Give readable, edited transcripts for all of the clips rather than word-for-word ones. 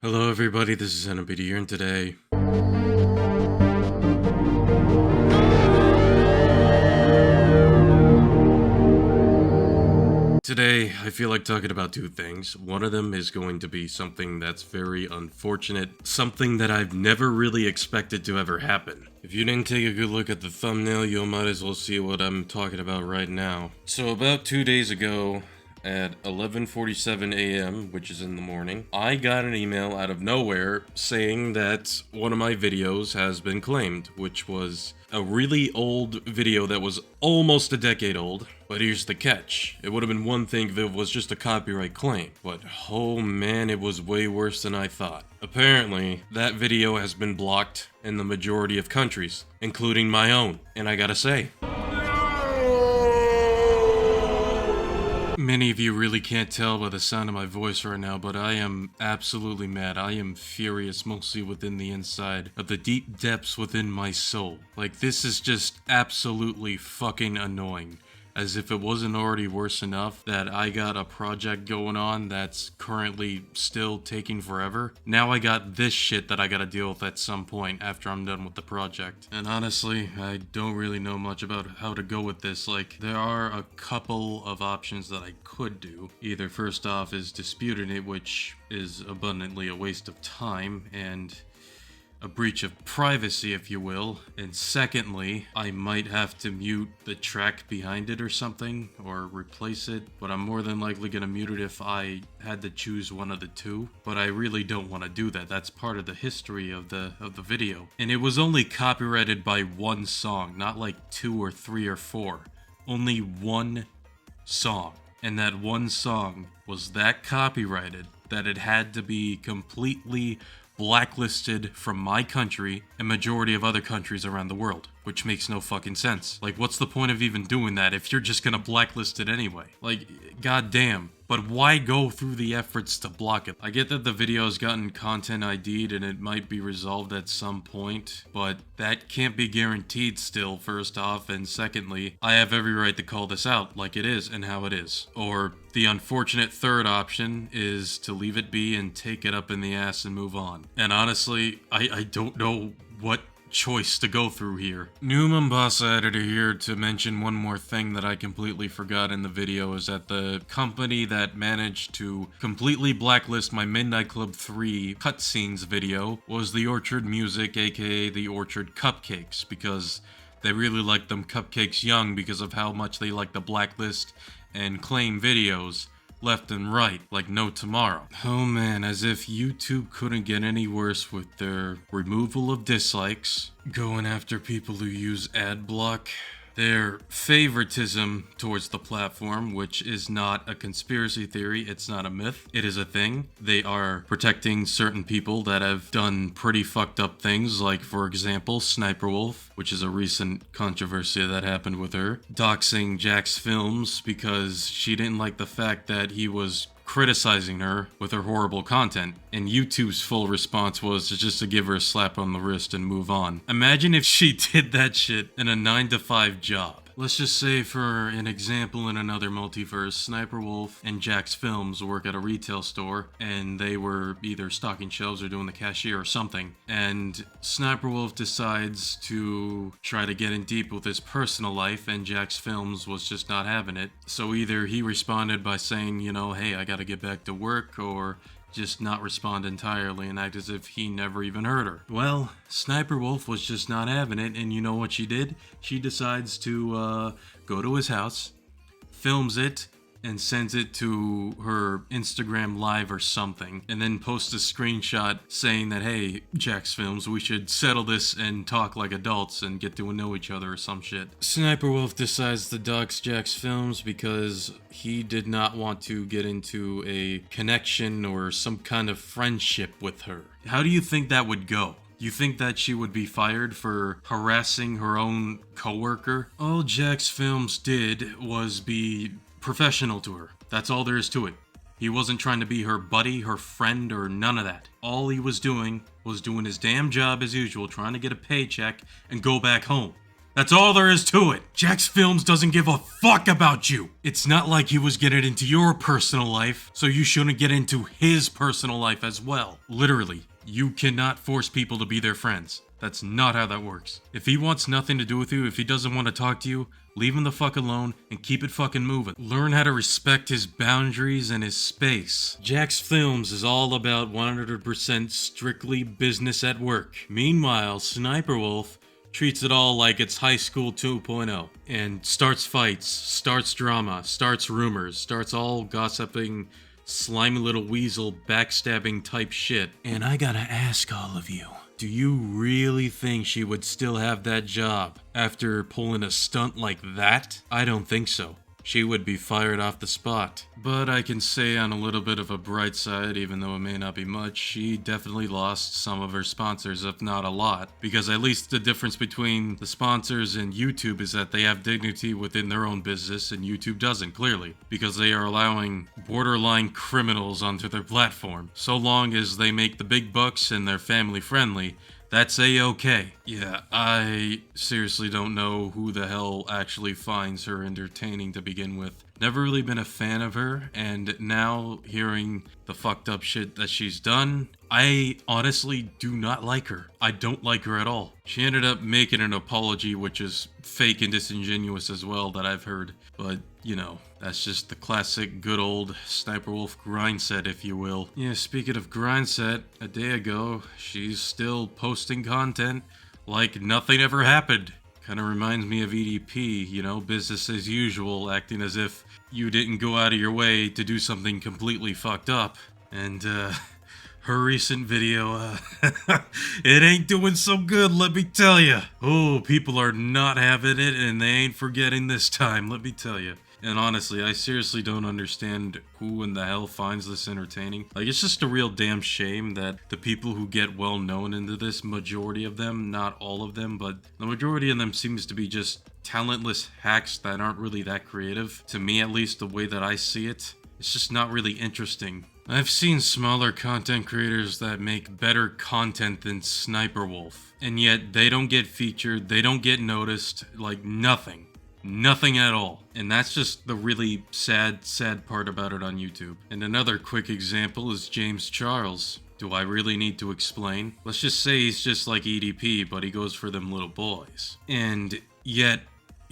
Hello everybody, this is N.M.P.D here, and today I feel like talking about two things. One of them is going to be something that's very unfortunate, something that I've never really expected to ever happen. If you didn't take a good look at the thumbnail, you might as well see what I'm talking about right now. So about 2 days ago, at 11:47 a.m., which is in the morning, I got an email out of nowhere saying that one of my videos has been claimed, which was a really old video that was almost a decade old. But here's the catch. It would have been one thing if it was just a copyright claim, but oh man, it was way worse than I thought. Apparently, that video has been blocked in the majority of countries, including my own, and I gotta say, many of you really can't tell by the sound of my voice right now, but I am absolutely mad. I am furious, mostly within the inside of the deep depths within my soul. Like, this is just absolutely fucking annoying. As if it wasn't already worse enough that I got a project going on that's currently still taking forever. Now I got this shit that I gotta deal with at some point after I'm done with the project. And honestly, I don't really know much about how to go with this. Like, there are a couple of options that I could do. Either first off is disputing it, which is abundantly a waste of time and a breach of privacy, if you will. And secondly, I might have to mute the track behind it or something, or replace it, but I'm more than likely gonna mute it if I had to choose one of the two. But I really don't want to do that. That's part of the history of the video. And it was only copyrighted by one song, not like 2 or 3 or 4. Only one song. And that one song was that copyrighted that it had to be completely blacklisted from my country and majority of other countries around the world, which makes no fucking sense. Like, what's the point of even doing that if you're just gonna blacklist it anyway? Like, goddamn. But why go through the efforts to block it? I get that the video has gotten content ID'd and it might be resolved at some point, but that can't be guaranteed still, first off, and secondly, I have every right to call this out like it is and how it is. Or the unfortunate third option is to leave it be and take it up in the ass and move on. And honestly, I don't know what choice to go through here. New Mombasa editor here to mention one more thing that I completely forgot in the video, is that the company that managed to completely blacklist my Midnight Club 3 cutscenes video was the Orchard Music, aka the Orchard Cupcakes, because they really like them cupcakes young because of how much they like to blacklist and claim videos left and right, like no tomorrow. Oh man, as if YouTube couldn't get any worse with their removal of dislikes, going after people who use ad block, their favoritism towards the platform, which is not a conspiracy theory, it's not a myth, it is a thing. They are protecting certain people that have done pretty fucked up things, like, for example, Sniper Wolf, which is a recent controversy that happened with her, doxing Jack's Films because she didn't like the fact that he was criticizing her with her horrible content, and YouTube's full response was just to give her a slap on the wrist and move on. Imagine if she did that shit in a 9-to-5 job. Let's just say, for an example, in another multiverse, Sniper Wolf and Jack's Films work at a retail store, and they were either stocking shelves or doing the cashier or something, and Sniper Wolf decides to try to get in deep with his personal life, and Jack's Films was just not having it. So either he responded by saying, you know, hey, I gotta get back to work, or just not respond entirely and act as if he never even heard her. Well, Sniper Wolf was just not having it, and you know what she did? She decides to go to his house, films it, and sends it to her Instagram Live or something, and then posts a screenshot saying that, hey, Jack's Films, we should settle this and talk like adults and get to know each other or some shit. Sniper Wolf decides to dox Jack's Films because he did not want to get into a connection or some kind of friendship with her. How do you think that would go? You think that she would be fired for harassing her own coworker? All Jack's Films did was be professional to her. That's all there is to it. He wasn't trying to be her buddy, her friend, or none of that. All he was doing his damn job as usual, trying to get a paycheck and go back home. That's all there is to it. Jax Films doesn't give a fuck about you. It's not like he was getting into your personal life, so you shouldn't get into his personal life as well. Literally, you cannot force people to be their friends. That's not how that works. If he wants nothing to do with you, if he doesn't want to talk to you, leave him the fuck alone and keep it fucking moving. Learn how to respect his boundaries and his space. Jax Films is all about 100% strictly business at work. Meanwhile, Sniper Wolf treats it all like it's high school 2.0 and starts fights, starts drama, starts rumors, starts all gossiping, slimy little weasel backstabbing type shit. And I gotta ask all of you, do you really think she would still have that job after pulling a stunt like that? I don't think so. She would be fired off the spot. But I can say on a little bit of a bright side, even though it may not be much, she definitely lost some of her sponsors, if not a lot. Because at least the difference between the sponsors and YouTube is that they have dignity within their own business, and YouTube doesn't, clearly. Because they are allowing borderline criminals onto their platform. So long as they make the big bucks and they're family friendly, that's a-okay. Yeah, I seriously don't know who the hell actually finds her entertaining to begin with. Never really been a fan of her, and now hearing the fucked up shit that she's done, I honestly do not like her. I don't like her at all. She ended up making an apology, which is fake and disingenuous as well, that I've heard. But, you know, that's just the classic good old Sniper Wolf grind set, if you will. Yeah, speaking of grind set, a day ago, she's still posting content like nothing ever happened. Kind of reminds me of EDP, you know, business as usual, acting as if you didn't go out of your way to do something completely fucked up. And, her recent video, it ain't doing so good, let me tell ya. Oh, people are not having it, and they ain't forgetting this time, let me tell ya. And honestly, I seriously don't understand who in the hell finds this entertaining. Like, it's just a real damn shame that the people who get well known into this, majority of them, not all of them, but the majority of them seems to be just talentless hacks that aren't really that creative. To me, at least, the way that I see it, it's just not really interesting. I've seen smaller content creators that make better content than Sniper Wolf, and yet they don't get featured, they don't get noticed, like nothing. Nothing at all. And that's just the really sad part about it on YouTube. And another quick example is James Charles. Do I really need to explain? Let's just say he's just like EDP, but he goes for them little boys. And yet,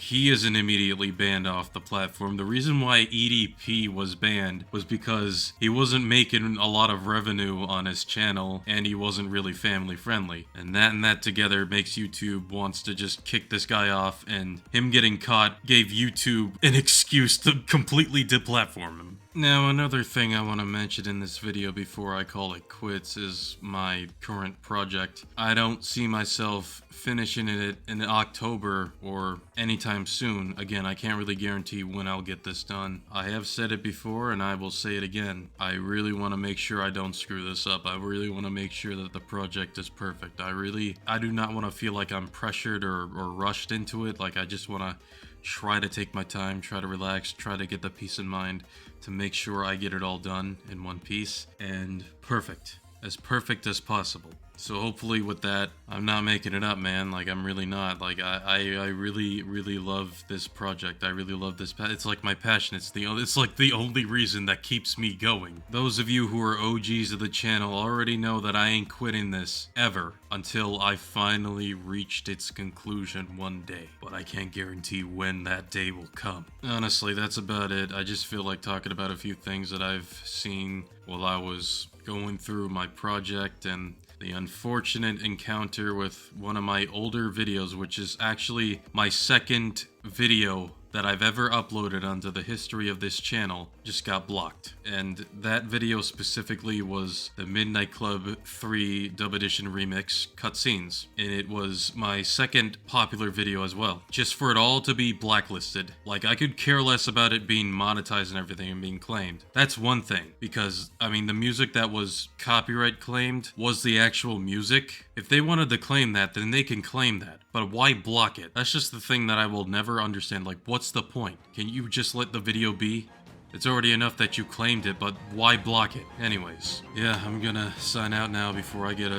he isn't immediately banned off the platform. The reason why EDP was banned was because he wasn't making a lot of revenue on his channel and he wasn't really family friendly. And that together makes YouTube wants to just kick this guy off, and him getting caught gave YouTube an excuse to completely deplatform him. Now, another thing I want to mention in this video before I call it quits is my current project. I don't see myself finishing it in October or anytime soon. Again, I can't really guarantee when I'll get this done. I have said it before and I will say it again. I really want to make sure I don't screw this up. I really want to make sure that the project is perfect. I do not want to feel like I'm pressured or rushed into it. Like, I just want to try to take my time, try to relax, try to get the peace in mind to make sure I get it all done in one piece and perfect as possible. So hopefully with that, I'm not making it up, man. Like, I'm really not. Like, I really love this project. I really love this. It's like my passion. It's like the only reason that keeps me going. Those of you who are OGs of the channel already know that I ain't quitting this ever until I finally reached its conclusion one day. But I can't guarantee when that day will come. Honestly, that's about it. I just feel like talking about a few things that I've seen while I was going through my project, and the unfortunate encounter with one of my older videos, which is actually my second video that I've ever uploaded onto the history of this channel, just got blocked. And that video specifically was the Midnight Club 3 Dub Edition Remix cutscenes. And it was my second popular video as well. Just for it all to be blacklisted. Like, I could care less about it being monetized and everything and being claimed. That's one thing. Because, I mean, the music that was copyright claimed was the actual music. If they wanted to claim that, then they can claim that. But why block it? That's just the thing that I will never understand. Like, what's the point? Can you just let the video be? It's already enough that you claimed it, but why block it? Anyways, yeah, I'm gonna sign out now before I get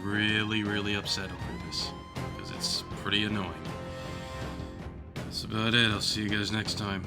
really upset over this, because it's pretty annoying. That's about it. I'll see you guys next time.